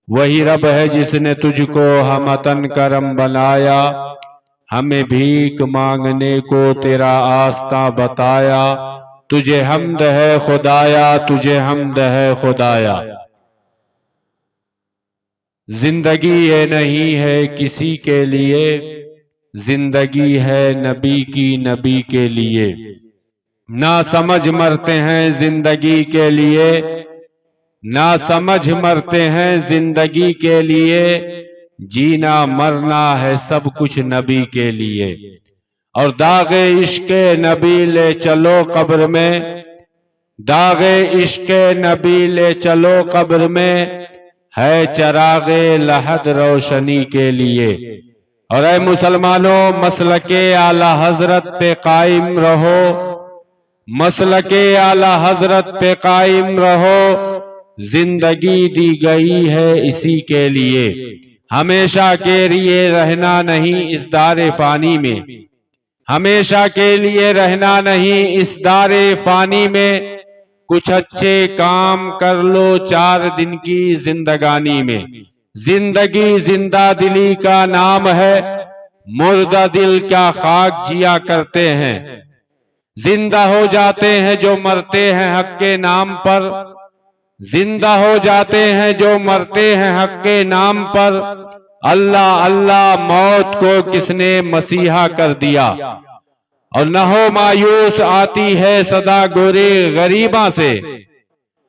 وہی رب ہے جس نے تجھ کو ہمتن کرم بنایا، ہمیں بھیک مانگنے کو تیرا آستہ بتایا، تجھے حمد ہے خدایا، تجھے حمد ہے خدایا۔ زندگی یہ نہیں ہے کسی کے لیے، زندگی ہے نبی کی نبی کے لیے۔ نہ سمجھ مرتے ہیں زندگی کے لیے، نہ سمجھ مرتے ہیں زندگی کے لیے، جینا مرنا ہے سب کچھ نبی کے لیے۔ اور داغ عشق نبی لے چلو قبر میں، داغ عشق نبی لے چلو قبر میں، ہے چراغ لحد روشنی کے لیے۔ اور اے مسلمانوں، مسلک اعلی حضرت پہ قائم رہو، مسلک اعلی حضرت پہ قائم رہو، زندگی دی گئی ہے اسی کے لیے۔ ہمیشہ کے لیے رہنا نہیں اس دار فانی میں، ہمیشہ کے لیے رہنا نہیں اس دار فانی میں، کچھ اچھے کام کر لو 4 دن کی زندگانی میں۔ زندگی زندہ دلی کا نام ہے، مردہ دل کیا خاک جیا کرتے ہیں۔ زندہ ہو جاتے ہیں جو مرتے ہیں حق کے نام پر، زندہ ہو جاتے ہیں جو مرتے ہیں حق کے نام پر۔ اللہ اللہ موت کو کس نے مسیحا کر دیا، اور نہ ہو مایوس آتی ہے صدا گورے غریباں سے،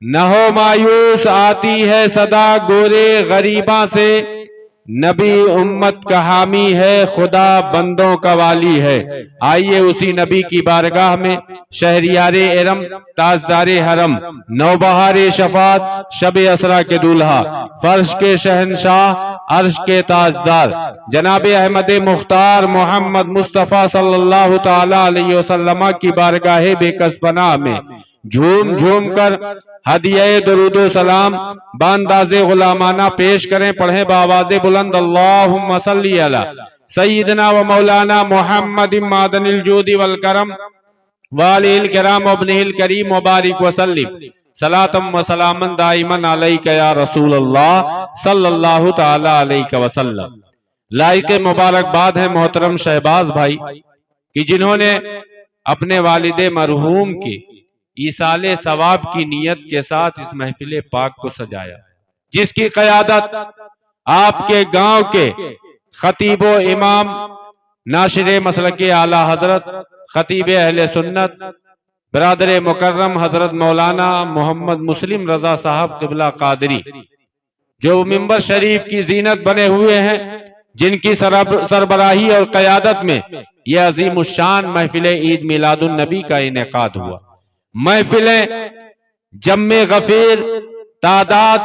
نہ ہو مایوس آتی ہے صدا گورے غریباں سے۔ نبی امت کا حامی ہے، خدا بندوں کا والی ہے۔ آئیے اسی نبی کی بارگاہ میں شہریار ارم، تاجدار حرم، نوبہار شفاعت، شب اسرا کے دولہا، فرش کے شہنشاہ، عرش کے تاجدار، جناب احمد مختار محمد مصطفیٰ صلی اللہ تعالی علیہ وسلم کی بارگاہ بے کس پناہ میں جھوم جھوم کر ہدیہ درود و سلام بانداز غلامانہ پیش کریں۔ پڑھیں بآواز بلند، اللہم صلی علی سیدنا و مولانا محمد معدن الجود والکرم وآلہ الکرام وابنہ الکریم وبارک وسلم صلاۃ و سلاما دائما علیک یا رسول اللہ صلی اللہ تعالی علیہ وسلم۔ لائق مبارکباد ہے محترم شہباز بھائی کہ جنہوں نے اپنے والد مرحوم کی ایصال ثواب کی نیت کے ساتھ اس محفل پاک کو سجایا، جس کی قیادت آپ کے گاؤں کے خطیب و امام ناشر مسلک اعلی حضرت خطیب اہل سنت برادر مکرم حضرت مولانا محمد مسلم رضا صاحب قبلہ قادری، جو منبر شریف کی زینت بنے ہوئے ہیں، جن کی سربراہی اور قیادت میں یہ عظیم الشان محفل عید میلاد النبی کا انعقاد ہوا۔ محفلیں جم غفیر، تعداد،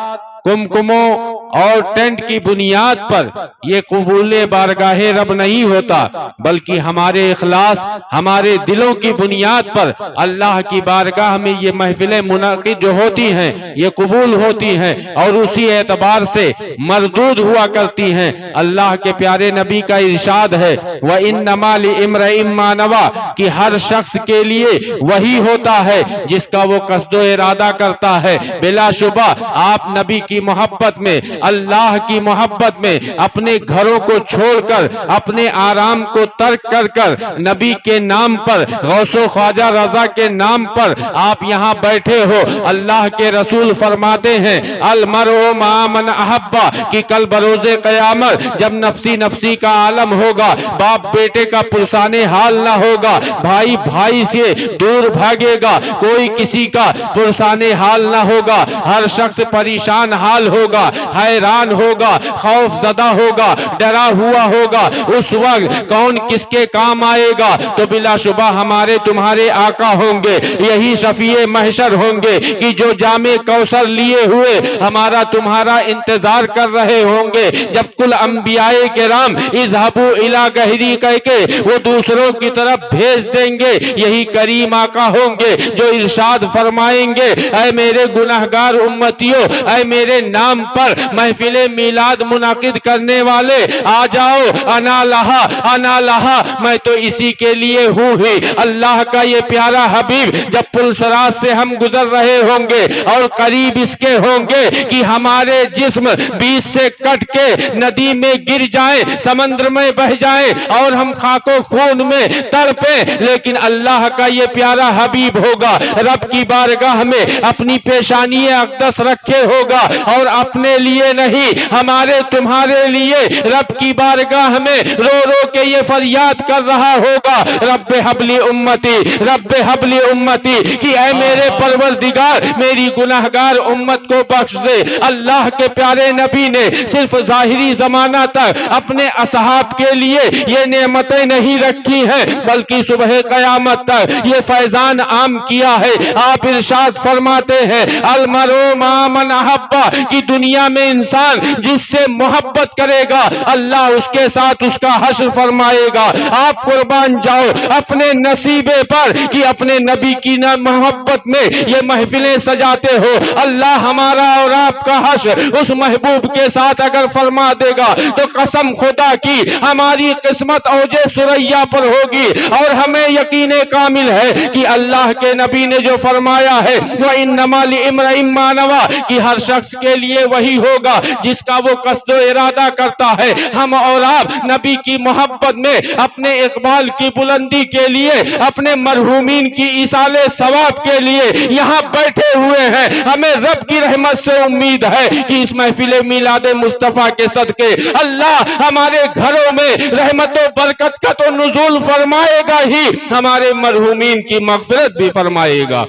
کمکموں اور ٹینٹ کی بنیاد پر یہ قبول بارگاہ رب نہیں ہوتا، بلکہ ہمارے اخلاص، ہمارے دلوں کی بنیاد پر اللہ کی بارگاہ میں یہ محفلیں منعقد جو ہوتی ہیں یہ قبول ہوتی ہیں، اور اسی اعتبار سے مردود ہوا کرتی ہیں۔ اللہ کے پیارے نبی کا ارشاد ہے وَإِنَّمَا لِإِمْرِئٍ مَّا نَوَىٰ، کہ ہر شخص کے لیے وہی ہوتا ہے جس کا وہ قصد و ارادہ کرتا ہے۔ بلا شبہ آپ نبی کی محبت میں، اللہ کی محبت میں اپنے گھروں کو چھوڑ کر، اپنے آرام کو ترک کر کر نبی کے نام پر، غوث و خواجہ رضا کے نام پر آپ یہاں بیٹھے ہو۔ اللہ کے رسول فرماتے ہیں المرء مع من احب، کہ کل بروز قیامت جب نفسی نفسی کا عالم ہوگا، باپ بیٹے کا پرسان حال نہ ہوگا، بھائی بھائی سے دور بھاگے گا، کوئی کسی کا پرسان حال نہ ہوگا، ہر شخص پریشان حال ہوگا، حیران ہوگا، خوف زدہ ہوگا، ڈرا ہوا ہوگا۔ اس وقت کون کس کے کام آئے گا؟ تو بلا شبہ ہمارے تمہارے آقا ہوں گے، یہی شفیع محشر ہوں گے کہ جو جام کوثر لیے ہوئے ہمارا تمہارا انتظار کر رہے ہوں گے، جب کل انبیاء کرام اذهبوا الی گہری کہہ کے وہ دوسروں کی طرف بھیج دیں گے، یہی کریم آقا ہوں گے جو ارشاد فرمائیں گے اے میرے گناہگار امتیوں، اے میرے میرے نام پر محفل میلاد منعقد کرنے والے آ جاؤ، انا لہا انا لہا، میں تو اسی کے لیے ہوں ہی۔ اللہ کا یہ پیارا حبیب جب پل صراط سے ہم گزر رہے ہوں گے اور قریب اس کے ہوں گے کہ ہمارے جسم بیچ سے کٹ کے ندی میں گر جائیں، سمندر میں بہ جائیں اور ہم خاک و خون میں تڑپیں، لیکن اللہ کا یہ پیارا حبیب ہوگا، رب کی بارگاہ میں اپنی پیشانی اقدس رکھے ہوگا اور اپنے لیے نہیں ہمارے تمہارے لیے رب کی بارگاہ میں رو رو کے یہ فریاد کر رہا ہوگا، رب حبلی امتی، رب حبلی امتی، کہ اے میرے پروردگار میری گناہگار امت کو بخش دے۔ اللہ کے پیارے نبی نے صرف ظاہری زمانہ تک اپنے اصحاب کے لیے یہ نعمتیں نہیں رکھی ہیں بلکہ صبح قیامت تک یہ فیضان عام کیا ہے۔ آپ ارشاد فرماتے ہیں المرء مع من احب، کہ دنیا میں انسان جس سے محبت کرے گا اللہ اس کے ساتھ اس کا حشر فرمائے گا۔ آپ قربان جاؤ اپنے نصیبے پر کہ اپنے نبی کی محبت میں یہ محفلیں سجاتے ہو، اللہ ہمارا اور آپ کا حشر اس محبوب کے ساتھ اگر فرما دے گا تو قسم خدا کی ہماری قسمت اوج ثریا پر ہوگی، اور ہمیں یقین کامل ہے کہ اللہ کے نبی نے جو فرمایا ہے وَإِنَّمَا لِامْرِئٍ مَّا نَوَىٰ، کہ ہر شخص کے لیے وہی ہوگا جس کا وہ قصد و ارادہ کرتا ہے۔ ہم اور آپ نبی کی محبت میں اپنے اقبال کی بلندی کے لیے، اپنے مرحومین کی ایصال ثواب کے لیے یہاں بیٹھے ہوئے ہیں۔ ہمیں رب کی رحمت سے امید ہے کہ اس محفل میلاد مصطفیٰ کے صدقے اللہ ہمارے گھروں میں رحمت و برکت کا تو نزول فرمائے گا ہی، ہمارے مرحومین کی مغفرت بھی فرمائے گا۔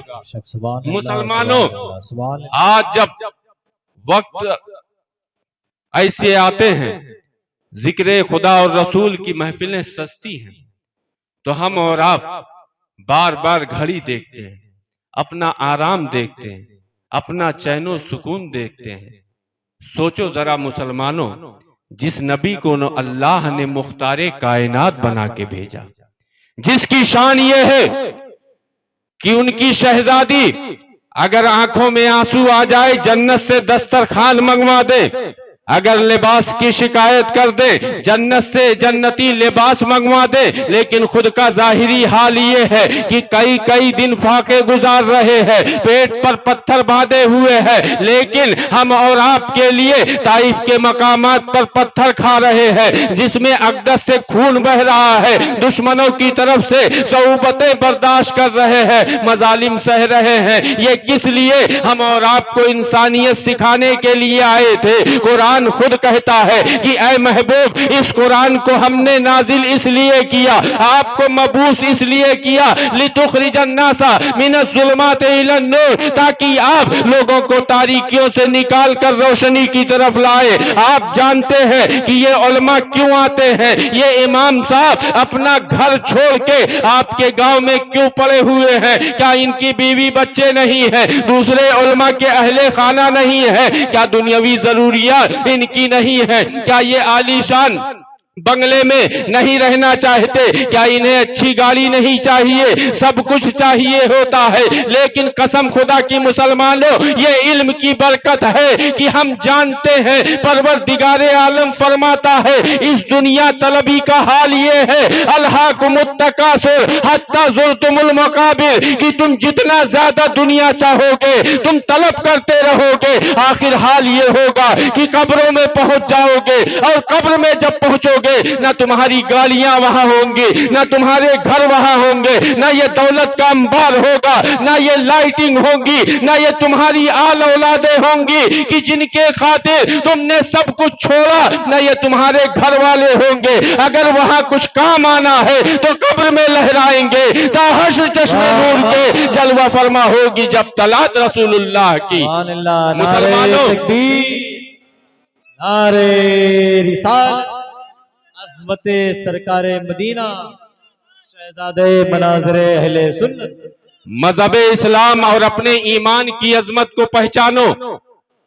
مسلمانوں، آج جب وقت ایسے آتے ہیں ذکر خدا اور رسول کی محفلیں سجتی ہیں تو ہم اور آپ بار بار گھڑی دیکھتے ہیں، اپنا آرام دیکھتے ہیں، اپنا چین و سکون دیکھتے ہیں۔ سوچو ذرا مسلمانوں، جس نبی کو اللہ نے مختار کائنات بنا کے بھیجا، جس کی شان یہ ہے کہ ان کی شہزادی اگر آنکھوں میں آنسو آ جائے جنت سے دسترخوان منگوا دے، اگر لباس کی شکایت کر دے جنت سے جنتی لباس منگوا دے، لیکن خود کا ظاہری حال یہ ہے کہ کئی دن فاقے گزار رہے ہیں، پیٹ پر پتھر باندھے ہوئے ہیں، لیکن ہم اور آپ کے لیے طائف کے مقامات پر پتھر کھا رہے ہیں، جس میں اقدس سے خون بہ رہا ہے، دشمنوں کی طرف سے صعوبتیں برداشت کر رہے ہیں، مظالم سہ رہے ہیں۔ یہ کس لیے؟ ہم اور آپ کو انسانیت سکھانے کے لیے آئے تھے۔ قرآن خود کہتا ہے کہ اے محبوب اس قرآن کو ہم نے نازل اس لیے کیا، آپ کو مبعوث اس لیے کیا لِتُخْرِجَ النَّاسَ مِنَ الظُّلُمَاتِ إِلَى النُّورِ، تاکہ آپ لوگوں کو تاریکیوں سے نکال کر روشنی کی طرف لائے۔ آپ جانتے ہیں کہ یہ علماء کیوں آتے ہیں، یہ امام صاحب اپنا گھر چھوڑ کے آپ کے گاؤں میں کیوں پڑے ہوئے ہیں؟ کیا ان کی بیوی بچے نہیں ہیں؟ دوسرے علماء کے اہل خانہ نہیں ہیں؟ کیا دنیاوی ضروریات ان کی نہیں ہے؟ کیا یہ عالی شان بنگلے میں نہیں رہنا چاہتے؟ کیا انہیں اچھی گاڑی نہیں چاہیے؟ سب کچھ چاہیے ہوتا ہے، لیکن قسم خدا کی مسلمانوں یہ علم کی برکت ہے کہ ہم جانتے ہیں پروردگار عالم فرماتا ہے اس دنیا طلبی کا حال یہ ہے الہاکم التکاثر حتی زرتم المقابر، کہ تم جتنا زیادہ دنیا چاہو گے تم طلب کرتے رہو گے، آخر حال یہ ہوگا کہ قبروں میں پہنچ جاؤ گے، اور قبر میں جب پہنچو گے نہ تمہاری گالیاں وہاں ہوں گی، نہ تمہارے گھر وہاں ہوں گے، نہ یہ دولت کا انبار ہوگا، نہ یہ لائٹنگ ہوگی، نہ یہ تمہاری آل اولادیں ہوں گی کہ جن کے خاطر تم نے سب کچھ چھوڑا، نہ یہ تمہارے گھر والے ہوں گے۔ اگر وہاں کچھ کام آنا ہے تو قبر میں لہرائیں گے، تا حشر چشم نور کے جلوہ فرما ہوگی جب طلعت رسول اللہ کی۔ مسلمانوں، نعرے رسالت، عظمت سرکار مدینہ، شہزادہ مناظر اہل سنت، مذہب اسلام اور اپنے ایمان کی عظمت کو پہچانو۔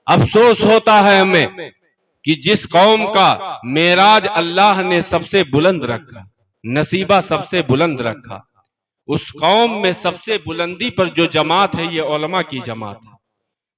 افسوس ہوتا ہے ہمیں کہ جس قوم کا معراج اللہ نے سب سے بلند رکھا، نصیبہ سب سے بلند رکھا، اس قوم میں سب سے بلندی پر جو جماعت ہے یہ علماء کی جماعت ہے،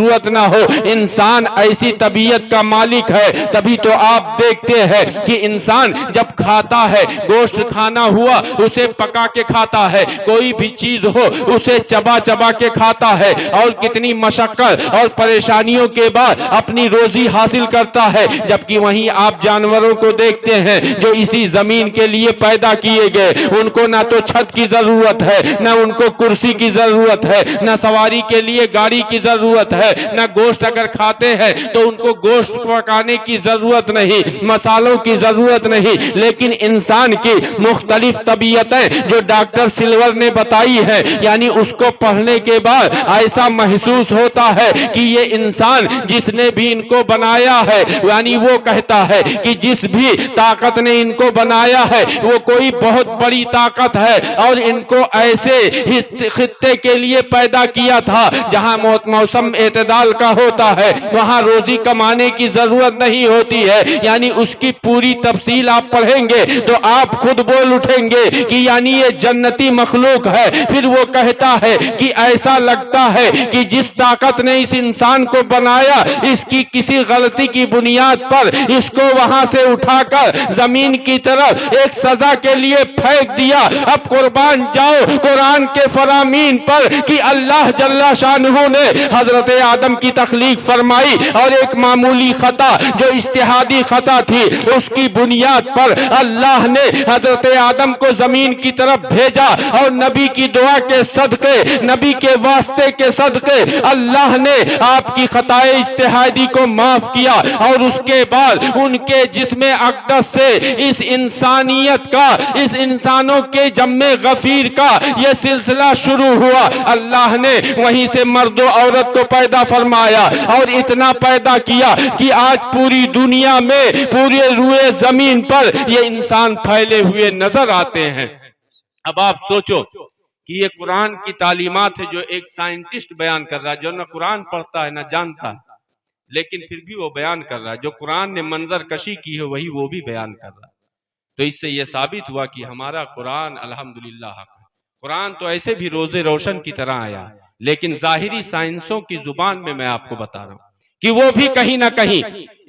ضرورت نہ ہو. انسان ایسی طبیعت کا مالک ہے. تبھی تو آپ دیکھتے ہیں کہ انسان جب کھاتا ہے, گوشت کھانا ہوا اسے پکا کے کھاتا ہے, کوئی بھی چیز ہو اسے چبا چبا کے کھاتا ہے, اور کتنی مشقت اور پریشانیوں کے بعد اپنی روزی حاصل کرتا ہے. جبکہ وہیں آپ جانوروں کو دیکھتے ہیں جو اسی زمین کے لیے پیدا کیے گئے, ان کو نہ تو چھت کی ضرورت ہے, نہ ان کو کرسی کی ضرورت ہے, نہ سواری کے لیے گاڑی کی ضرورت ہے, نہ گوشت اگر کھاتے ہیں تو ان کو گوشت پکانے کی ضرورت نہیں, مسالوں کی ضرورت نہیں. لیکن انسان کی مختلف طبیعتیں جو ڈاکٹر سلور نے بتائی ہے, یعنی اس کو پڑھنے کے بعد ایسا محسوس ہوتا ہے کہ یہ انسان جس نے بھی ان کو بنایا ہے, یعنی وہ کہتا ہے کہ جس بھی طاقت نے ان کو بنایا ہے وہ کوئی بہت بڑی طاقت ہے, اور ان کو ایسے خطے کے لیے پیدا کیا تھا جہاں موسم اعتدال کا ہوتا ہے, وہاں روزی کمانے کی ضرورت نہیں ہوتی ہے. یعنی اس کی پوری تفصیل آپ پڑھیں گے تو آپ خود بول اٹھیں گے کہ یعنی یہ جنتی مخلوق ہے. پھر وہ کہتا ہے کہ ایسا لگتا ہے کہ جس طاقت نے اس انسان کو بنایا, اس کی کسی غلطی کی بنیاد پر اس کو وہاں سے اٹھا کر زمین کی طرف ایک سزا کے لیے پھینک دیا. اب قربان جاؤ قرآن کے فرامین پر کہ اللہ جل شانہ نے حضرت آدم کی تخلیق فرمائی, اور ایک معمولی خطا جو اجتہادی خطا تھی اس کی بنیاد پر اللہ نے حضرت آدم کو زمین کی طرف بھیجا, اور نبی کی دعا کے صدقے, نبی کے واسطے کے صدقے اللہ نے آپ کی خطائے اجتہادی کو معاف کیا. اور اس کے بعد ان کے جسم اقدس سے اس انسانیت کا, اس انسانوں کے جمع غفیر کا یہ سلسلہ شروع ہوا. اللہ نے وہیں سے مرد و عورت کو پیدا فرمایا, اور اتنا پیدا کیا کہ آج پوری دنیا میں پورے روئے زمین پر یہ انسان پھیلے ہوئے نظر آتے ہیں. اب آپ سوچو کہ یہ قرآن کی تعلیمات ہے جو ایک سائنٹسٹ بیان کر رہا ہے, جو نہ قرآن پڑھتا ہے نہ جانتا ہے, لیکن پھر بھی وہ بیان کر رہا ہے. جو قرآن نے منظر کشی کی ہے وہی وہ بھی بیان کر رہا ہے. تو اس سے یہ ثابت ہوا کہ ہمارا قرآن الحمدللہ حق ہے. قرآن تو ایسے بھی روزے روشن کی طرح آیا, لیکن ظاہری سائنسوں کی زبان میں آپ کو بتا رہا ہوں کہ وہ بھی کہیں نہ کہیں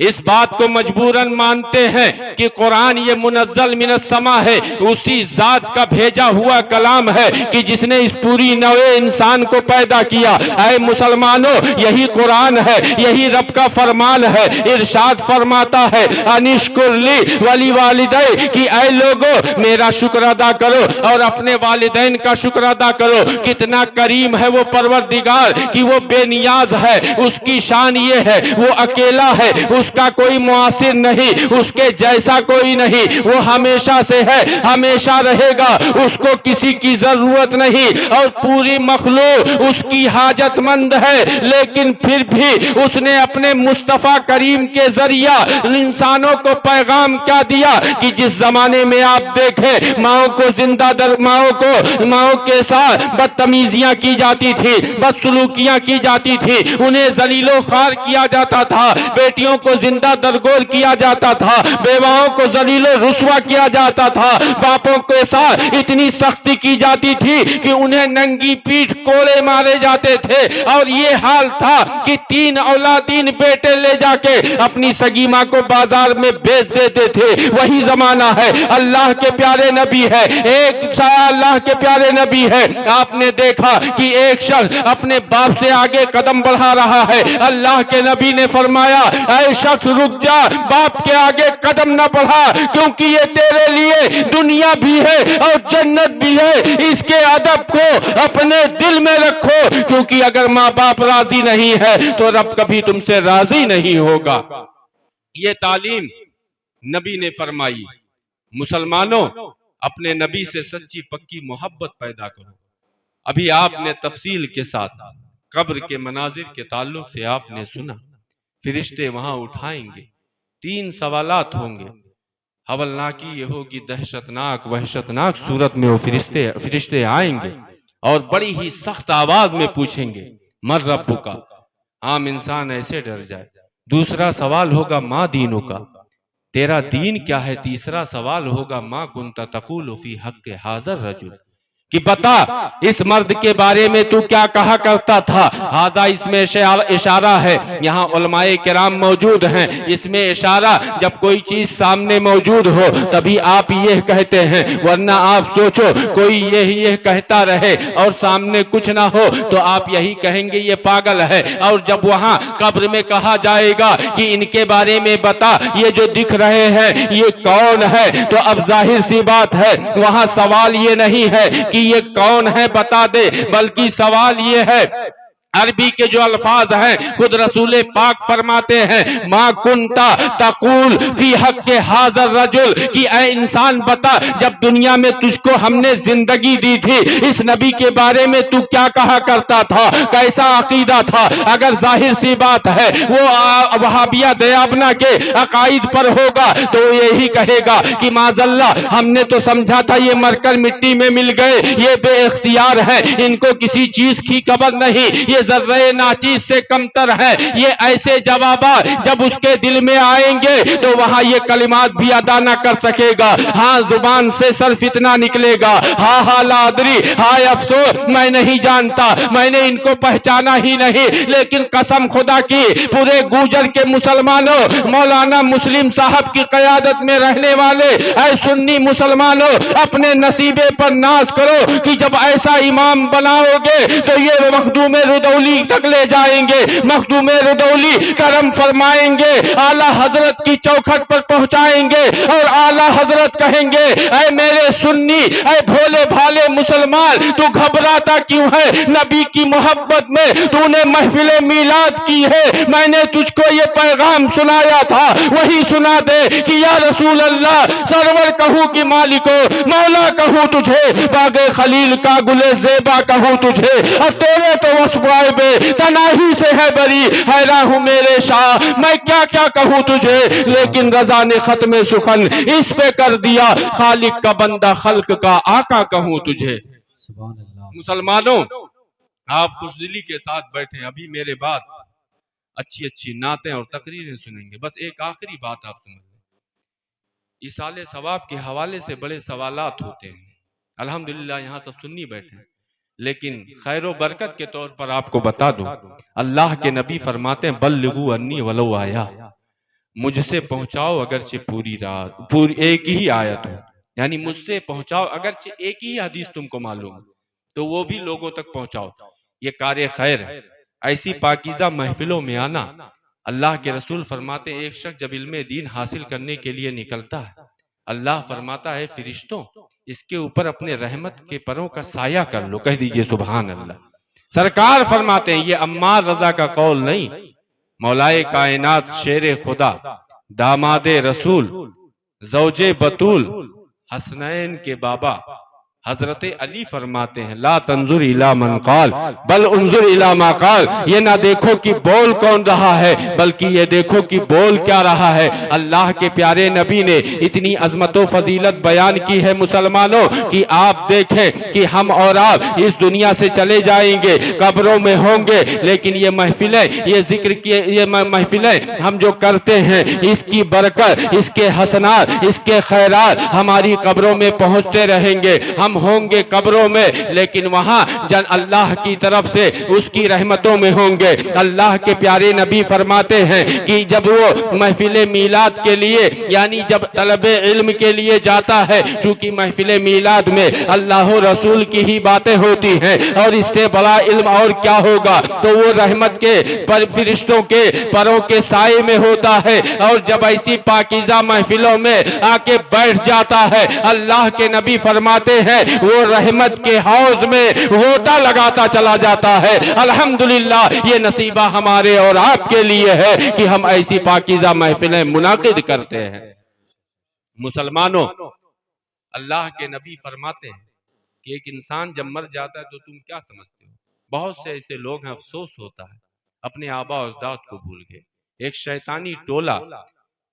اس بات کو مجبوراً مانتے ہیں کہ قرآن یہ منزل من السما ہے, اسی ذات کا بھیجا ہوا کلام ہے کہ جس نے اس پوری نوع انسان کو پیدا کیا. اے مسلمانوں, یہی قرآن ہے, یہی رب کا فرمان ہے. ارشاد فرماتا ہے انشکر لی ولی والدی, کہ اے لوگوں میرا شکر ادا کرو اور اپنے والدین کا شکر ادا کرو. کتنا کریم ہے وہ پروردگار کہ وہ بے نیاز ہے, اس کی شان یہ ہے وہ اکیلا ہے, اس کا کوئی معاصر نہیں, اس کے جیسا کوئی نہیں, وہ ہمیشہ سے ہے, ہمیشہ رہے گا, اس کو کسی کی ضرورت نہیں, اور پوری مخلوق اس کی حاجت مند ہے. لیکن پھر بھی اس نے اپنے مصطفیٰ کریم کے ذریعہ انسانوں کو پیغام کیا دیا کہ جس زمانے میں آپ دیکھیں ماؤں کو زندہ در ماؤں کے ساتھ بدتمیزیاں کی جاتی تھی, بدسلوکیاں کی جاتی تھی, انہیں ذلیل و خوار کیا جاتا تھا, بیٹیوں کو زندہ درگور کیا جاتا تھا, بیواؤں کو ذلیل و رسوا کیا جاتا تھا, باپوں کے ساتھ اتنی سختی کی جاتی تھی کہ انہیں ننگی پیٹھ کوڑے مارے جاتے تھے. اور یہ حال تھا کہ 3 اولادین بیٹے لے جا کے اپنی سگی ماں کو بازار میں بیچ دیتے تھے. وہی زمانہ ہے, اللہ کے پیارے نبی ہے, ایک سایہ اللہ کے پیارے نبی ہے. آپ نے دیکھا کہ ایک شخص اپنے باپ سے آگے قدم بڑھا رہا ہے. اللہ کے نبی نے فرمایا اے شخص رک جا, باپ کے آگے قدم نہ بڑھا, کیونکہ یہ تیرے لیے دنیا بھی ہے اور جنت بھی ہے. اس کے ادب کو اپنے دل میں رکھو, کیونکہ اگر ماں باپ راضی نہیں ہے تو رب کبھی تم سے راضی نہیں ہوگا. یہ تعلیم نبی نے فرمائی. مسلمانوں, اپنے نبی سے سچی پکی محبت پیدا کرو. ابھی آپ نے تفصیل کے ساتھ قبر کے مناظر کے تعلق سے آپ نے سنا, فرشتے وہاں اٹھائیں گے, 3 سوالات ہوں گے. ہولناکی یہ ہوگی دہشتناک وحشتناک صورت میں وہ فرشتے آئیں گے اور بڑی ہی سخت آواز میں پوچھیں گے من ربک, عام انسان ایسے ڈر جائے. دوسرا سوال ہوگا ما دینک, تیرا دین کیا ہے. تیسرا سوال ہوگا ما کنت تقول فی حق حاضر رجل, کہ بتا اس مرد کے بارے میں تو کیا کہا کرتا تھا. ہاذا اس میں اشارہ ہے. یہاں علماء کرام موجود ہیں. اس میں اشارہ جب کوئی چیز سامنے موجود ہو تبھی آپ یہ کہتے ہیں، ورنہ آپ سوچو کوئی یہ کہتا رہے اور سامنے کچھ نہ ہو تو آپ یہی کہیں گے یہ پاگل ہے. اور جب وہاں قبر میں کہا جائے گا کہ ان کے بارے میں بتا یہ جو دکھ رہے ہیں یہ کون ہے، تو اب ظاہر سی بات ہے وہاں سوال یہ نہیں ہے کہ یہ کون ہے بتا دے، بلکہ سوال یہ ہے. عربی کے جو الفاظ ہیں خود رسول پاک فرماتے ہیں ما کنتا تقول فی حق حاضر رجل، کہ اے انسان بتا جب دنیا میں تجھ کو ہم نے زندگی دی تھی اس نبی کے بارے میں تو کیا کہا کرتا تھا، کیسا عقیدہ تھا. اگر ظاہر سی بات ہے وہ وہابیہ دیابنا کے عقائد پر ہوگا تو یہی کہے گا کہ معاذ اللہ ہم نے تو سمجھا تھا یہ مر کر مٹی میں مل گئے، یہ بے اختیار ہے، ان کو کسی چیز کی قبر نہیں، یہ ذرہ ناچیز سے کمتر ہے. یہ ایسے جوابات جب اس کے دل میں آئیں گے تو وہاں یہ کلمات بھی ادا نہ کر سکے گا. ہاں زبان سے صرف اتنا نکلے گا ہاں لا ادری، ہائے افسوس میں نہیں جانتا، میں نے ان کو پہچانا ہی نہیں. لیکن قسم خدا کی پورے گوجر کے مسلمانوں، مولانا مسلم صاحب کی قیادت میں رہنے والے اے سنی مسلمانوں، اپنے نصیبے پر ناز کرو کہ جب ایسا امام بناؤ گے تو یہ مخدوم ردولی تک لے جائیں گے. مخدوم ردولی کرم فرمائیں گے، اعلیٰ حضرت کی چوکھٹ پر پہنچائیں گے اور اعلیٰ حضرت کہیں گے اے میرے سنی، اے بھولے بھالے مسلمان، تو گھبراتا کیوں ہے؟ نبی کی محبت میں تو نے محفل میلاد کی ہے، میں نے تجھ کو یہ پیغام سنایا تھا وہی سنا دے کہ یا رسول اللہ سرور کہوں کہ مالکو مولا کہوں تجھے، باغ خلیل کا گلے زیبا کہوں تجھے، اور تیرے تو وصف بے تناہی سے ہے بری، حیران ہوں میرے شاہ میں کیا کیا کہوں تجھے. لیکن رضا نے ختم سخن اس پہ کر دیا، خالق کا بندہ خلق کا آقا کہوں تجھے. سبحان اللہ. مسلمانوں آپ خوش دلی کے ساتھ بیٹھیں، ابھی میرے بعد اچھی نعتیں اور تقریریں سنیں گے. بس ایک آخری بات آپ سمجھ لیں، ایصال ثواب کے حوالے سے بڑے سوالات ہوتے ہیں. الحمدللہ یہاں سب سنی بیٹھے ہیں، لیکن خیر و برکت کے طور پر آپ کو بتا دوں اللہ کے نبی فرماتے ہیں بلغوا انی ولو آیا، مجھ سے پہنچاؤ اگرچہ پوری رات ایک ہی آیت ہو، یعنی مجھ سے پہنچاؤ اگرچہ ایک ہی حدیث تم کو معلوم تو وہ بھی لوگوں تک پہنچاؤ. یہ کار خیر ہے. ایسی پاکیزہ محفلوں میں آنا، اللہ کے رسول فرماتے ہیں ایک شخص جب علم دین حاصل کرنے کے لیے نکلتا ہے اللہ فرماتا ہے فرشتوں اس کے اوپر اپنے رحمت کے پروں کا سایہ کر لو. کہہ دیجئے سبحان اللہ. سرکار فرماتے ہیں یہ عمار رضا کا قول نہیں، مولائے کائنات شیر خدا، داماد رسول، زوج بطول، حسنین کے بابا حضرت علی فرماتے ہیں لا تنظر الی من قال بل انظر الی ما قال. یہ نہ دیکھو کہ بول کون رہا ہے بلکہ یہ دیکھو کہ بول کیا رہا ہے. اللہ کے پیارے نبی نے اتنی عظمت و فضیلت بیان کی ہے مسلمانوں کہ آپ دیکھیں کہ ہم اور آپ اس دنیا سے چلے جائیں گے، قبروں میں ہوں گے، لیکن یہ محفلیں، یہ ذکر کی یہ محفلیں ہم جو کرتے ہیں اس کی برکت، اس کے حسنات، اس کے خیرات ہماری قبروں میں پہنچتے رہیں گے. ہم ہوں گے قبروں میں لیکن وہاں جن اللہ کی طرف سے اس کی رحمتوں میں ہوں گے. اللہ کے پیارے نبی فرماتے ہیں کہ جب وہ محفل میلاد کے لیے یعنی جب طلب علم کے لیے جاتا ہے، چونکہ محفل میلاد میں اللہ و رسول کی ہی باتیں ہوتی ہیں اور اس سے بڑا علم اور کیا ہوگا، تو وہ رحمت کے پر فرشتوں کے پروں کے سائے میں ہوتا ہے. اور جب ایسی پاکیزہ محفلوں میں آ کے بیٹھ جاتا ہے اللہ کے نبی فرماتے ہیں وہ رحمت کے حوض میں غوطہ لگاتا چلا جاتا ہے. الحمدللہ یہ نصیبہ ہمارے اور آپ کے لیے ہے کہ ہم ایسی پاکیزہ محفلیں منعقد کرتے ہیں. مسلمانوں اللہ کے نبی فرماتے ہیں کہ ایک انسان جب مر جاتا ہے تو تم کیا سمجھتے ہو؟ بہت سے ایسے لوگ ہیں افسوس ہوتا ہے اپنے آبا و اجداد کو بھول گئے. ایک شیطانی ٹولہ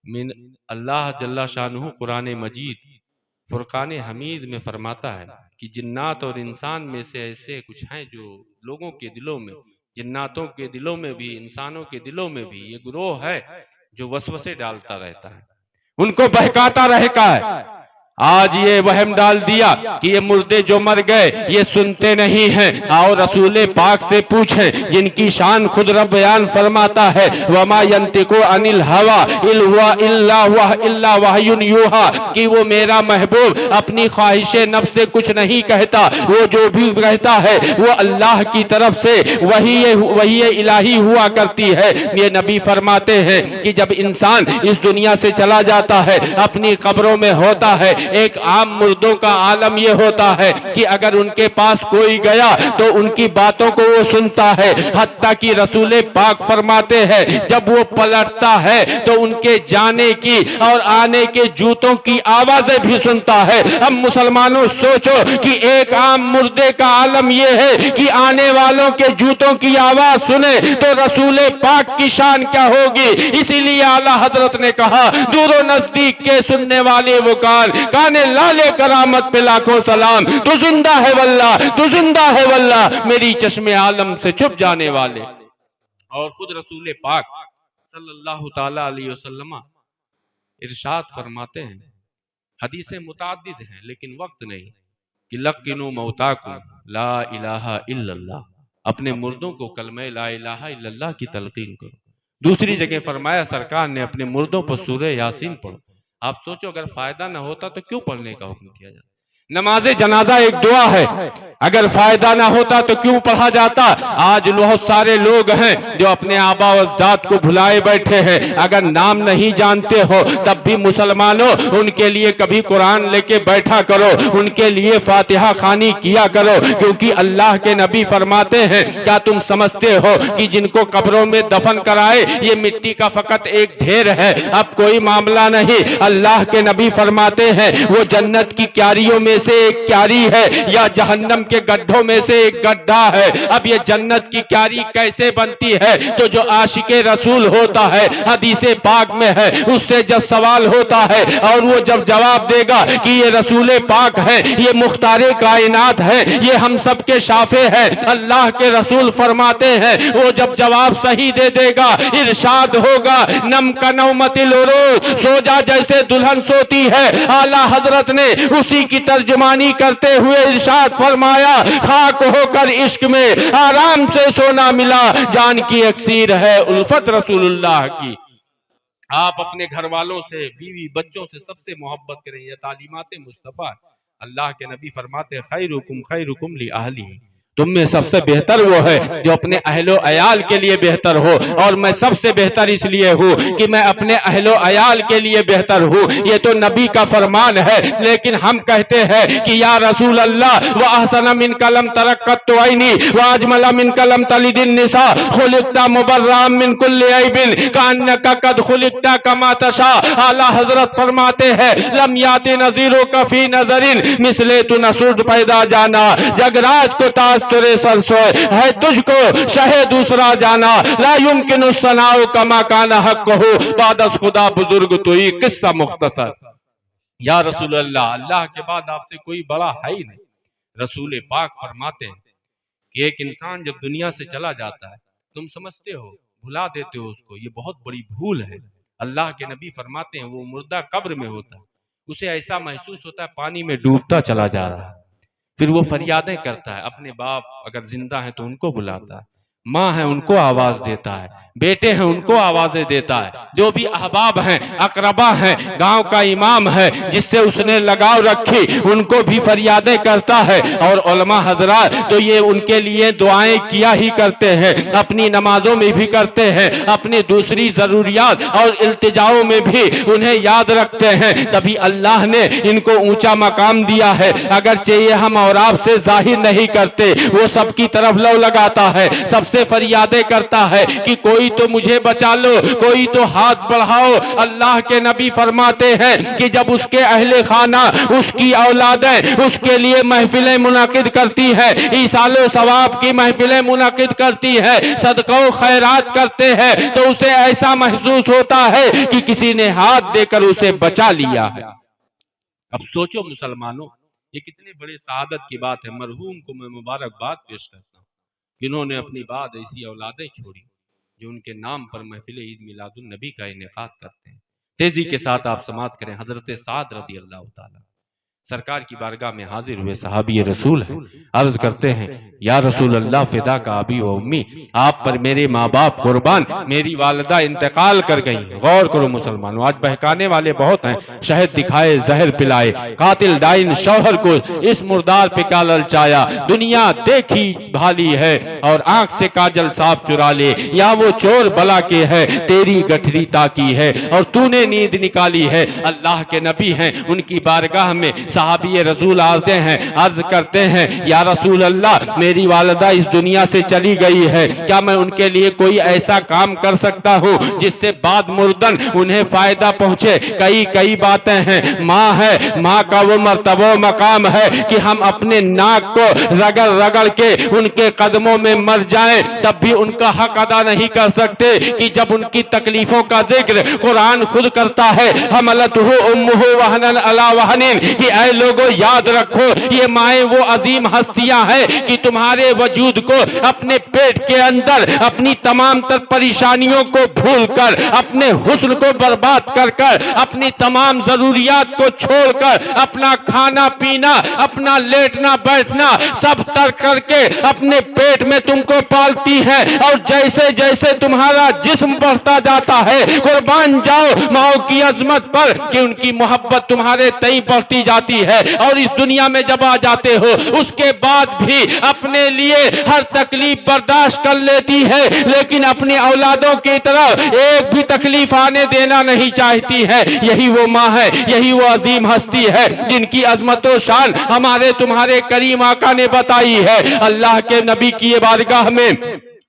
من اللہ جل شانہ قرآن مجید فرقان حمید میں فرماتا ہے کہ جنات اور انسان میں سے ایسے کچھ ہیں جو لوگوں کے دلوں میں، جناتوں کے دلوں میں بھی انسانوں کے دلوں میں بھی یہ گروہ ہے جو وسوسے ڈالتا رہتا ہے، ان کو بہکاتا رہتا ہے. آج یہ وہم ڈال دیا کہ یہ مردے جو مر گئے یہ سنتے نہیں ہیں. آؤ رسول پاک سے پوچھیں جن کی شان خود رب بیان فرماتا ہے وَمَا يَنْتِقُ عَنِ الْهَوَىٰ إِنْ هُوَ إِلَّا وَحْيٌ يُوحَىٰ کہ وہ میرا محبوب اپنی خواہش نفس سے کچھ نہیں کہتا، وہ جو بھی کہتا ہے وہ اللہ کی طرف سے وحی الہی ہوا کرتی ہے. یہ نبی فرماتے ہیں کہ جب انسان اس دنیا سے چلا جاتا ہے اپنی قبروں میں ہوتا ہے، ایک عام مردوں کا عالم یہ ہوتا ہے کہ اگر ان کے پاس کوئی گیا تو ان کی باتوں کو وہ سنتا ہے، حتیٰ کہ رسول پاک فرماتے ہیں جب وہ پلٹتا ہے تو ان کے جانے کی اور آنے کے جوتوں کی آوازیں بھی سنتا ہے. ہم مسلمانوں سوچو کہ ایک عام مردے کا عالم یہ ہے کہ آنے والوں کے جوتوں کی آواز سنے تو رسول پاک کی شان کیا ہوگی. اسی لیے اعلیٰ حضرت نے کہا دور و نزدیک کے سننے والے وہ کانے لالے کرامت پہ لاکھوں سلام، تو زندہ ہے واللہ، تو زندہ ہے واللہ میری چشم عالم سے چھپ جانے والے. اور خود رسول پاک صلی اللہ تعالی علیہ وسلم ارشاد فرماتے ہیں، حدیثیں متعدد ہیں لیکن وقت نہیں، کہ لقنوا موتاکم لا الہ الا اللہ، اپنے مردوں کو کلمہ لا الہ الا اللہ کی تلقین کرو. دوسری جگہ فرمایا سرکار نے اپنے مردوں پر سورہ یاسین پڑھو. آپ سوچو اگر فائدہ نہ ہوتا تو کیوں پڑھنے کا حکم کیا جاتا؟ نماز جنازہ ایک دعا ہے، اگر فائدہ نہ ہوتا تو کیوں پڑھا جاتا؟ آج بہت سارے لوگ ہیں جو اپنے آبا و اجداد کو بھلائے بیٹھے ہیں، اگر نام نہیں جانتے ہو تب بھی مسلمانوں ان کے لیے کبھی قرآن لے کے بیٹھا کرو، ان کے لیے فاتحہ خوانی کیا کرو، کیونکہ اللہ کے نبی فرماتے ہیں کیا تم سمجھتے ہو کہ جن کو قبروں میں دفن کرائے یہ مٹی کا فقط ایک ڈھیر ہے، اب کوئی معاملہ نہیں. اللہ کے نبی فرماتے ہیں وہ جنت کی کیاریوں میں سے ایک کیاری ہے یا جہنم کے گڈھوں میں سے ایک گڈھا ہے. اب یہ جنت کی کیاری کیسے بنتی ہے؟ تو جو عاشق رسول ہوتا ہے، حدیث پاک میں ہے، اس سے جب سوال ہوتا ہے اور وہ جب جواب دے گا کہ یہ رسول پاک ہے، یہ مختار کائنات ہے، یہ ہم سب کے شافع ہے، اللہ کے رسول فرماتے ہیں وہ جب جواب صحیح دے دے گا ارشاد ہوگا نم کا نومت لورو، سو جا جیسے دلہن سوتی ہے. اعلیٰ حضرت نے اسی کی ترجمانی کرتے ہوئے ارشاد فرمایا خاک ہو کر عشق میں آرام سے سونا ملا، جان کی اکسیر ہے الفت رسول اللہ کی. آپ اپنے گھر والوں سے، بیوی بچوں سے سب سے محبت کریں، یہ تعلیمات مصطفیٰ. اللہ کے نبی فرماتے خیرکم خیرکم لأہلہ، تم میں سب سے بہتر وہ ہے جو اپنے اہل و عیال کے لیے بہتر ہو، اور میں سب سے بہتر اس لیے ہوں کہ میں اپنے اہل و عیال کے لیے بہتر ہوں. یہ تو نبی کا فرمان ہے، لیکن ہم کہتے ہیں کہ یا رسول اللہ وَأَحْسَنَ مِنْكَ لَمْ تَرَ قَطُّ عَيْنِي وَأَجْمَلَ مِنْكَ لَمْ تَلِدِ النِّسَاءُ خُلِقْتَ مُبَرَّأً مِنْ كُلِّ عَيْبٍ كَأَنَّكَ قَدْ خُلِقْتَ كَمَا تَشَاءُ. اعلیٰ حضرت فرماتے ہیں لم یات نظیرک فی نظر مثلے تو نسود پیدا جانا، جگراج کو تاج ترے سر سوئے ہے تجھ کو شہ دوسرا جانا، لا یمکن الثناء کما کان حق ہو بعد از خدا بزرگ تو ہی. قصہ مختصر. یا رسول اللہ، اللہ کے بعد آپ سے کوئی بڑا ہے ہی نہیں. رسول پاک فرماتے ہیں کہ ایک انسان جب دنیا سے چلا جاتا ہے تم سمجھتے ہو، بھلا دیتے ہو اس کو، یہ بہت بڑی بھول ہے. اللہ کے نبی فرماتے ہیں وہ مردہ قبر میں ہوتا ہے، اسے ایسا محسوس ہوتا ہے پانی میں ڈوبتا چلا جا رہا ہے، پھر وہ فریادیں کرتا ہے، اپنے باپ اگر زندہ ہیں تو ان کو بلاتا ہے، ماں ہے ان کو آواز دیتا ہے، بیٹے ہیں ان کو آوازیں دیتا ہے، جو بھی احباب ہیں اقربا ہیں، گاؤں کا امام ہے جس سے اس نے لگاؤ رکھی ان کو بھی فریادیں کرتا ہے. اور علماء حضرات تو یہ ان کے لیے دعائیں کیا ہی کرتے ہیں، اپنی نمازوں میں بھی کرتے ہیں، اپنی دوسری ضروریات اور التجاؤں میں بھی انہیں یاد رکھتے ہیں. تبھی اللہ نے ان کو اونچا مقام دیا ہے. اگرچہ یہ ہم اور آپ سے ظاہر نہیں کرتے، وہ سب کی طرف لو لگاتا ہے، سب سے فریادیں کرتا ہے کہ کوئی تو مجھے بچا لو، کوئی تو ہاتھ بڑھاؤ. اللہ کے نبی فرماتے ہیں کہ جب اس کے اہل خانہ، اس کی اولادیں اس کے لیے محفلیں منعقد کرتی ہے، ایصال و ثواب کی محفلیں منعقد کرتی ہے، صدقہ و خیرات کرتے ہیں، تو اسے ایسا محسوس ہوتا ہے کہ کسی نے ہاتھ دے کر اسے بچا لیا ہے. اب سوچو مسلمانوں، یہ کتنے بڑے سعادت کی بات ہے. مرحوم کو میں مبارکباد پیش کرتا ہوں، جنہوں نے اپنی بعد ایسی اولادیں چھوڑی جو ان کے نام پر محفل عید میلاد النبی کا انعقاد کرتے ہیں. تیزی کے ساتھ آپ سماعت کریں حضرت سعد رضی اللہ تعالیٰ. سرکار کی بارگاہ میں حاضر ہوئے صحابی رسول ہیں، عرض کرتے ہیں یا رسول اللہ فدا کا ابی و امی، آپ پر میرے ماں باپ قربان، میری والدہ انتقال کر گئی۔ غور کرو مسلمانوں، آج بہکانے والے بہت ہیں، شہد دکھائے زہر پلائے، قاتل ڈائن شوہر کو اس مردار پہ کا للچایا، دنیا دیکھی بھالی ہے اور آنکھ سے کاجل صاف چرا لے، یا وہ چور بلا کے ہے تیری گٹھری تاکی ہے اور تو نے نیند نکالی ہے۔ اللہ کے نبی ہیں، ان کی بارگاہ میں صحابی رسول آتے ہیں، عرض کرتے ہیں یا رسول اللہ میری والدہ اس دنیا سے چلی گئی ہے، کیا میں ان کے لیے کوئی ایسا کام کر سکتا ہوں جس سے بعد مردن انہیں فائدہ پہنچے؟ کئی باتیں ہیں، ماں ہے، ماں کا وہ مرتبہ و مقام ہے کہ ہم اپنے ناک کو رگڑ رگڑ کے ان کے قدموں میں مر جائیں تب بھی ان کا حق ادا نہیں کر سکتے کہ جب ان کی تکلیفوں کا ذکر قرآن خود کرتا ہے، حملتہ امہ وہنن علی وہنن، کہ اے لوگوں یاد رکھو یہ مائیں وہ عظیم ہستیاں ہیں کہ تمہارے وجود کو اپنے پیٹ کے اندر اپنی تمام تر پریشانیوں کو بھول کر، اپنے حسن کو برباد کر کر، اپنی تمام ضروریات کو چھوڑ کر، اپنا کھانا پینا، اپنا لیٹنا بیٹھنا سب ترک کر کے اپنے پیٹ میں تم کو پالتی ہے، اور جیسے جیسے تمہارا جسم بڑھتا جاتا ہے قربان جاؤ ماؤں کی عظمت پر کہ ان کی محبت تمہارے تئیں بڑھتی جاتی ہے، اور اس دنیا میں جب آ جاتے ہو اس کے بعد بھی اپنے لیے ہر تکلیف برداشت کر لیتی ہے، لیکن اپنی اولادوں کی طرف ایک بھی تکلیف آنے دینا نہیں چاہتی ہے۔ یہی وہ ماں ہے، یہی وہ عظیم ہستی ہے جن کی عظمت و شان ہمارے تمہارے کریم آقا نے بتائی ہے۔ اللہ کے نبی کی بارگاہ میں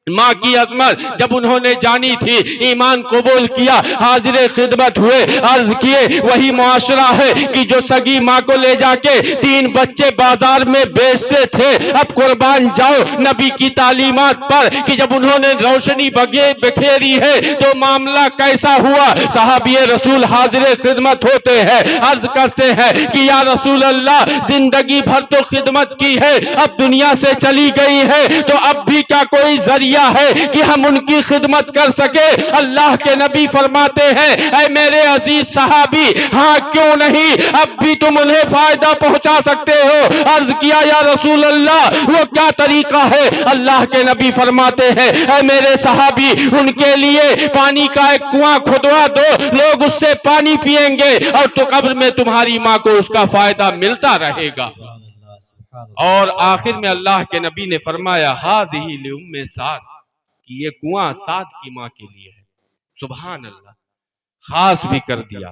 ماں کی عظمت جب انہوں نے جانی تھی، ایمان قبول کیا، حاضر خدمت ہوئے، عرض کیے وہی معاشرہ ہے کہ جو سگی ماں کو لے جا کے 3 بچے بازار میں بیچتے تھے، اب قربان جاؤ نبی کی تعلیمات پر کہ جب انہوں نے روشنی بکھیری ہے تو معاملہ کیسا ہوا۔ صحابی رسول حاضر خدمت ہوتے ہیں، عرض کرتے ہیں کہ یا رسول اللہ زندگی بھر تو خدمت کی ہے، اب دنیا سے چلی گئی ہے تو اب بھی کیا کوئی ذریعہ ہے کہ ہم ان کی خدمت کر سکے؟ اللہ کے نبی فرماتے ہیں اے میرے عزیز صحابی، ہاں کیوں نہیں، اب بھی تم انہیں فائدہ پہنچا سکتے ہو۔ عرض کیا یا رسول اللہ وہ کیا طریقہ ہے؟ اللہ کے نبی فرماتے ہیں اے میرے صحابی ان کے لیے پانی کا ایک کنواں کھدوا دو، لوگ اس سے پانی پیئیں گے اور تو قبر میں تمہاری ماں کو اس کا فائدہ ملتا رہے گا۔ اور آخر میں اللہ کے نبی نے فرمایا ہاذہ لأم سعد، کہ یہ کنواں سعد کی ماں کے لیے ہے۔ سبحان اللہ، خاص بھی کر دیا۔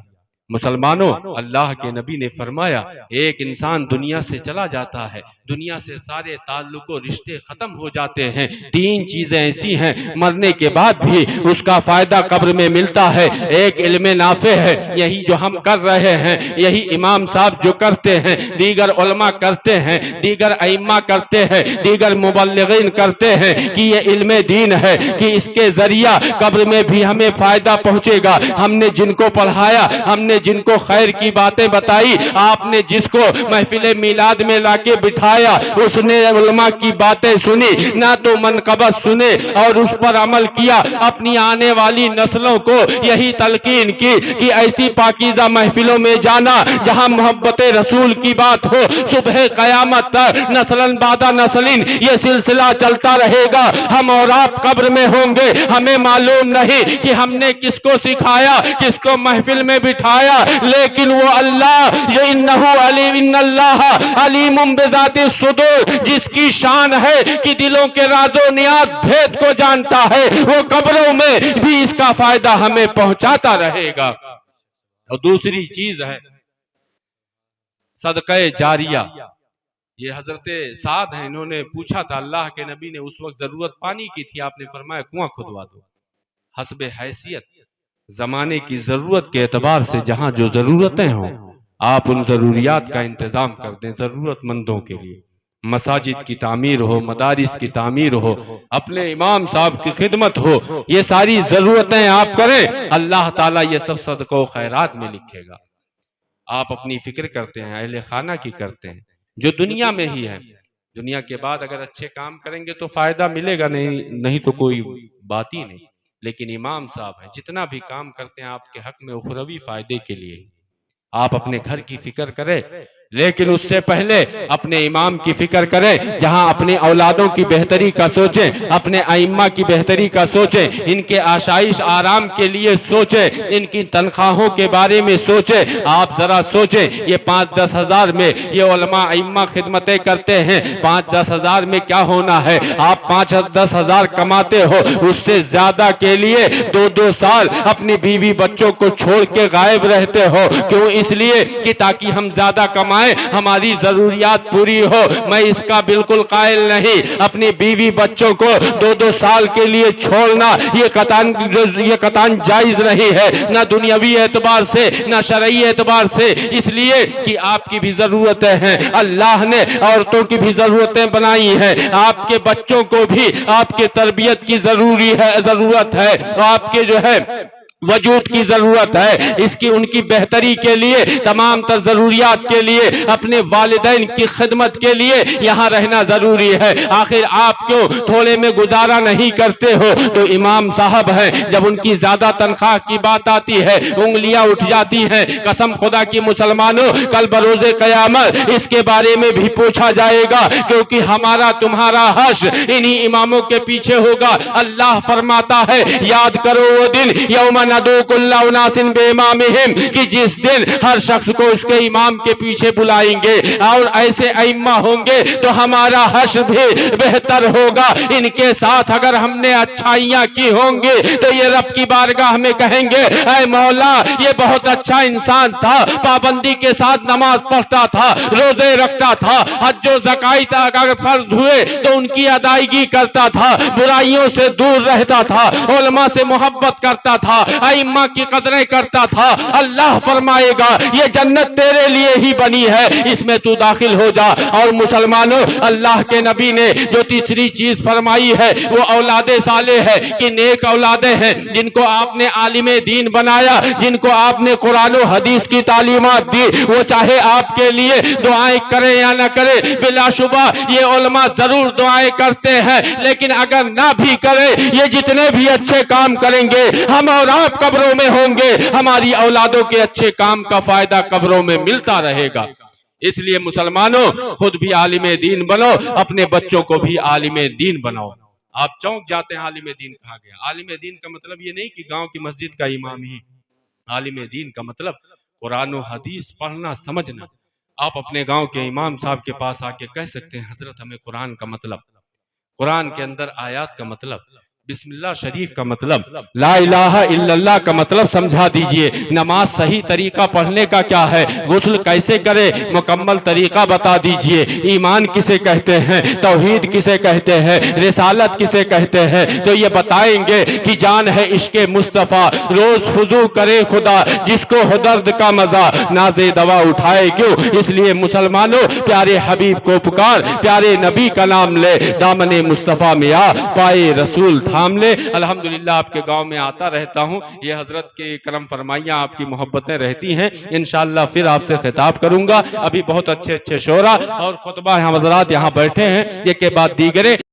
مسلمانوں، اللہ کے نبی نے فرمایا ایک انسان دنیا سے چلا جاتا ہے، دنیا سے سارے تعلق و رشتے ختم ہو جاتے ہیں، 3 چیزیں ایسی ہیں مرنے کے بعد بھی اس کا فائدہ قبر میں ملتا ہے۔ ایک علم نافع ہے، یہی جو ہم کر رہے ہیں، یہی امام صاحب جو کرتے ہیں، دیگر علماء کرتے ہیں، دیگر ائمہ کرتے ہیں، دیگر مبلغین کرتے ہیں کہ یہ علم دین ہے کہ اس کے ذریعہ قبر میں بھی ہمیں فائدہ پہنچے گا۔ ہم نے جن کو پڑھایا، ہم نے جن کو خیر کی باتیں بتائی، آپ نے جس کو محفل میلاد میں لا کے بٹھایا، اس نے علماء کی باتیں سنی، نہ تو منقبت سنے اور اس پر عمل کیا، اپنی آنے والی نسلوں کو یہی تلقین کی کہ ایسی پاکیزہ محفلوں میں جانا جہاں محبت رسول کی بات ہو، صبح قیامت تک نسلاً بعد نسلین یہ سلسلہ چلتا رہے گا۔ ہم اور آپ قبر میں ہوں گے، ہمیں معلوم نہیں کہ ہم نے کس کو سکھایا، کس کو محفل میں بٹھایا، لیکن وہ اللہ جو ان اللہ علیم بذات الصدور، جس کی شان ہے کہ دلوں کے راز و نیات بھید کو جانتا ہے، وہ قبروں میں بھی اس کا فائدہ ہمیں پہنچاتا رہے گا۔ اور دوسری چیز ہے صدقہ جاریہ۔ یہ حضرت سعد ہیں، انہوں نے پوچھا تھا اللہ کے نبی نے، اس وقت ضرورت پانی کی تھی، آپ نے فرمایا کنواں کھدوا دو۔ حسب حیثیت زمانے کی ضرورت کے اعتبار سے جہاں جو ضرورتیں ہوں آپ ان ضروریات کا انتظام کر دیں، ضرورت مندوں کے لیے مساجد کی تعمیر ہو، مدارس کی تعمیر ہو، اپنے امام صاحب کی خدمت ہو، یہ ساری ضرورتیں آپ کریں، اللہ تعالیٰ یہ سب صدقہ و خیرات میں لکھے گا۔ آپ اپنی فکر کرتے ہیں، اہل خانہ کی کرتے ہیں، جو دنیا میں ہی ہے، دنیا کے بعد اگر اچھے کام کریں گے تو فائدہ ملے گا، نہیں تو کوئی بات ہی نہیں۔ لیکن امام صاحب ہیں، جتنا بھی کام کرتے ہیں آپ کے حق میں اخروی فائدے کے لیے۔ آپ اپنے گھر کی فکر کریں، لیکن اس سے پہلے اپنے امام کی فکر کریں، جہاں اپنے اولادوں کی بہتری کا سوچیں، اپنے ائمہ کی بہتری کا سوچیں، ان کے آشائش آرام کے لیے سوچیں، ان کی تنخواہوں کے بارے میں سوچیں۔ آپ ذرا سوچیں، یہ 5-10 ہزار میں یہ علماء ائمہ خدمتیں کرتے ہیں، 5-10 ہزار میں کیا ہونا ہے؟ آپ 5-10 ہزار کماتے ہو، اس سے زیادہ کے لیے 2-2 سال اپنی بیوی بچوں کو چھوڑ کے غائب رہتے ہو۔ کیوں؟ اس لیے کہ تاکہ ہم زیادہ کمائیں، ہماری ضروریات پوری ہو۔ میں اس کا بالکل قائل نہیں۔ اپنی بیوی بچوں کو 2-2 سال کے لیے چھوڑنا یہ قطعاً جائز نہیں ہے، نہ دنیاوی اعتبار سے نہ شرعی اعتبار سے، اس لیے کہ آپ کی بھی ضرورتیں ہیں، اللہ نے عورتوں کی بھی ضرورتیں بنائی ہیں، آپ کے بچوں کو بھی آپ کے تربیت کی ضرورت ہے، آپ کے جو ہے وجود کی ضرورت ہے، اس کی ان کی بہتری کے لیے، تمام تر ضروریات کے لیے، اپنے والدین کی خدمت کے لیے یہاں رہنا ضروری ہے۔ آخر آپ کیوں تھوڑے میں گزارا نہیں کرتے ہو؟ تو امام صاحب ہیں، جب ان کی زیادہ تنخواہ کی بات آتی ہے انگلیاں اٹھ جاتی ہیں۔ قسم خدا کی مسلمانوں، کل بروز قیامت اس کے بارے میں بھی پوچھا جائے گا، کیونکہ ہمارا تمہارا حشر انہی اماموں کے پیچھے ہوگا۔ اللہ فرماتا ہے، یاد کرو وہ دن، یوم ندعو کل اناس بامامہم، کہ جس دن ہر شخص کو اس کے امام کے پیچھے بلائیں گے، اور ایسے ائمہ ہوں گے تو ہمارا حشر بھی بہتر ہوگا۔ ان کے ساتھ اگر ہم نے اچھائیاں کی ہوں گے تو یہ رب کی بارگاہ میں کہیں گے، اے مولا یہ بہت اچھا انسان تھا، پابندی کے ساتھ نماز پڑھتا تھا، روزے رکھتا تھا، حج و زکات اگر فرض ہوئے تو ان کی ادائیگی کرتا تھا، برائیوں سے دور رہتا تھا، علماء سے محبت کرتا تھا، ائمہ کی قدریں کرتا تھا۔ اللہ فرمائے گا یہ جنت تیرے لیے ہی بنی ہے، اس میں تو داخل ہو جا۔ اور مسلمانوں، اللہ کے نبی نے جو تیسری چیز فرمائی ہے وہ اولاد صالح ہے، کہ نیک اولادیں ہیں جن کو آپ نے عالم دین بنایا، جن کو آپ نے قرآن و حدیث کی تعلیمات دی، وہ چاہے آپ کے لیے دعائیں کریں یا نہ کرے، بلا شبہ یہ علماء ضرور دعائیں کرتے ہیں، لیکن اگر نہ بھی کرے، یہ جتنے بھی اچھے کام کریں گے ہم اور آپ قبروں میں ہوں گے، ہماری اولادوں کے اچھے کام کا فائدہ قبروں میں ملتا رہے گا۔ اس لیے مسلمانوں، خود بھی عالم دین بنو، اپنے بچوں کو بھی عالم دین بناؤ۔ آپ چونک جاتے ہیں عالم دین کہا گیا۔ عالم دین کا مطلب یہ نہیں کہ گاؤں کی مسجد کا امام ہی، عالم دین کا مطلب قرآن و حدیث پڑھنا سمجھنا۔ آپ اپنے گاؤں کے امام صاحب کے پاس آ کے کہہ سکتے ہیں، حضرت ہمیں قرآن کا مطلب، قرآن کے اندر آیات کا مطلب، بسم اللہ شریف کا مطلب، لا الہ الا اللہ کا مطلب سمجھا دیجئے، نماز صحیح طریقہ پڑھنے کا کیا ہے، غسل کیسے کرے مکمل طریقہ بتا دیجئے، ایمان کسے کہتے ہیں، توحید کسے کہتے ہیں، رسالت کسے کہتے ہیں، تو یہ بتائیں گے کہ جان ہے عشق مصطفیٰ، روز فضو کرے خدا، جس کو ہو درد کا مزہ، ناز دوا اٹھائے کیوں۔ اس لیے مسلمانوں، پیارے حبیب کو پکار، پیارے نبی کا نام لے، دامن مصطفیٰ میں آ، پائے رسول تھام لے۔ الحمدللہ آپ کے گاؤں میں آتا رہتا ہوں، یہ حضرت کے کرم فرمائیاں آپ کی محبتیں رہتی ہیں، انشاءاللہ پھر آپ سے خطاب کروں گا۔ ابھی بہت اچھے شعراء اور خطبہ حضرات یہاں بیٹھے ہیں، یہ کے بعد دیگرے